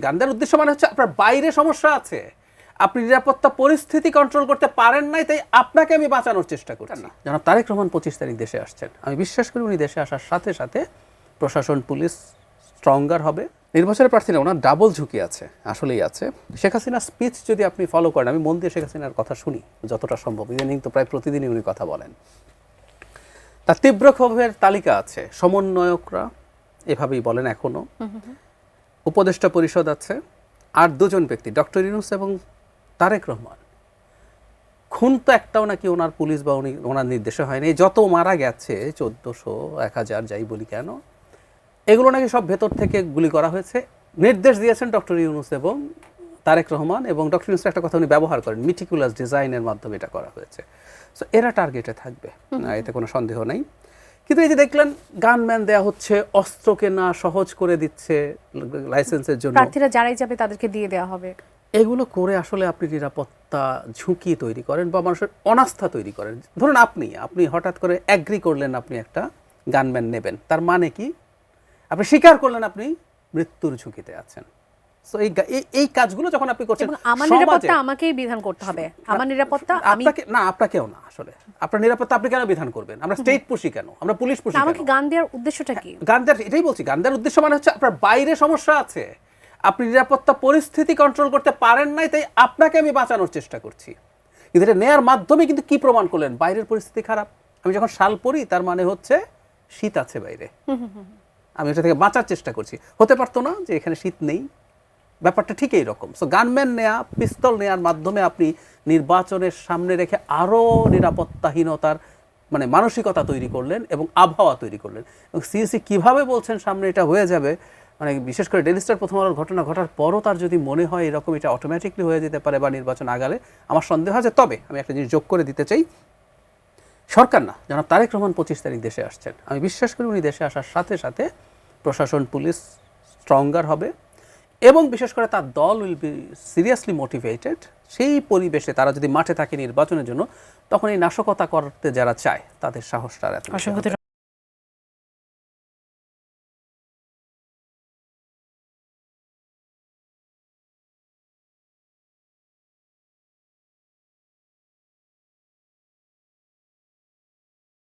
গান দেওয়ার উদ্দেশ্য মানে হচ্ছে আপনার বাইরে সমস্যা আছে, আপনি নিরাপত্তা পরিস্থিতি কন্ট্রোল করতে পারেন নাই, তাই আপনাকে আমি বাঁচানোর চেষ্টা করছি না। জনাব তারেক রহমান 25 তারিখ দেশে আসছেন, আমি বিশ্বাস করি উনি দেশে আসার সাথে সাথে প্রশাসন পুলিশ স্ট্রঙ্গার হবে। নির্বাচনের প্রার্থী না, ওনার ডাবল ঝুঁকি আছে, আসলেই আছে। শেখ হাসিনার স্পিচ যদি আপনি ফলো করেন, আমি মন দিয়ে শেখ হাসিনার কথা শুনি যতটা সম্ভব, ইদানিং তো প্রায় প্রতিদিনই উনি কথা বলেন, তার তীব্র ক্ষোভের তালিকা আছে। সমন্বয়করা এভাবেই বলেন এখনো, উপদেষ্টা পরিষদ আছে, আর দুজন ব্যক্তি ডক্টর ইউনূস এবং তারেক রহমান। খুন তো একটাও নাকি ওনার পুলিশ বা উনি ওনার নির্দেশে হয়নি। যত মারা গেছে 1400 1000 যাই বলি কেন, এগুলো নাকি সব ভেতর থেকে গুলি করা হয়েছে। নির্দেশ দিয়েছেন ডক্টর ইউনূস এবং তারেক রহমান, এবং ডক্টর ইউনূস একটা কথা উনি ব্যবহার করেন, মিটিকুলাস ডিজাইনের মাধ্যমে এটা করা হয়েছে। সো এরা টার্গেটে থাকবে, এতে কোনো সন্দেহ নেই। কিন্তু এই যে দেখলেন গানম্যান দেয়া হচ্ছে, অস্ত্র কেনা সহজ করে দিচ্ছে লাইসেন্সের জন্য, প্রার্থীরা যারাই যাবে তাদেরকে দিয়ে দেওয়া হবে, এগুলো করে আসলে আপনি নিরাপত্তা ঝুঁকি তৈরি করেন বা মানুষের অনাস্থা তৈরি করেন। ধরুন আপনি হঠাৎ করে অ্যাগ্রি করলেন আপনি একটা গানম্যান নেবেন, তার মানে কি আপনি স্বীকার করলেন আপনি মৃত্যুর ঝুঁকিতে আছেন। সো এই কাজগুলো যখন আপনি করছেন, এবং আমার নিরাপত্তা আমাকেই বিধান করতে হবে, আমার নিরাপত্তা আমি, আপনাকে না, আপনাকেও না, আসলে আপনার নিরাপত্তা আপনি কেন বিধান করবেন? আমরা স্টেট পুষি কেন, আমরা পুলিশ পুষি কেন? আমাকে গান দেওয়ার উদ্দেশ্যটা কি? গান দেওয়ার, এটাই বলছি, গান দেওয়ার উদ্দেশ্য মানে হচ্ছে আপনার বাইরে সমস্যা আছে, আপনি নিরাপত্তা পরিস্থিতি কন্ট্রোল করতে পারেন নাই, তাই আপনাকে আমি বাঁচানোর চেষ্টা করছি। কিন্তু এটা নেয়ার মাধ্যমে কিন্তু কি প্রমাণ করলেন? বাইরের পরিস্থিতি খারাপ, আমি যখন শাল পরি তার মানে হচ্ছে শীত আছে বাইরে, আমি এটা থেকে বাঁচার চেষ্টা করছি। হতে পারতো না যে এখানে শীত নেই, ব্যাপারটা ঠিক এইরকম। সো গানম্যান নেয়া, পিস্তল নেয়ার মাধ্যমে আপনি নির্বাচনের সামনে রেখে আরও নিরাপত্তাহীনতার মানে মানসিকতা তৈরি করলেন এবং আবহাওয়া তৈরি করলেন। এবং সিইসি কীভাবে বলছেন সামনে এটা হয়ে যাবে, মানে বিশেষ করে ডেইলি স্টার প্রথম আলোর ঘটনা ঘটার পরও তার যদি মনে হয় এরকম এটা অটোমেটিকলি হয়ে যেতে পারে বা নির্বাচন আগালে, আমার সন্দেহ আছে। তবে আমি একটা জিনিস যোগ করে দিতে চাই, সরকার না, জনাব তারেক রহমান 25 তারিখ দেশে আসছেন, আমি বিশ্বাস করি উনি দেশে আসার সাথে সাথে প্রশাসন পুলিশ স্ট্রঙ্গার হবে এবং বিশেষ করে তার দল উইল বি সিরিয়াসলি মোটিভেটেড। সেই পরিবেশে তারা যদি মাঠে থাকে নির্বাচনের জন্য, তখন এই নাশকতা করতে যারা চায় তাদের সাহসটা আর এত বেশি হবে না।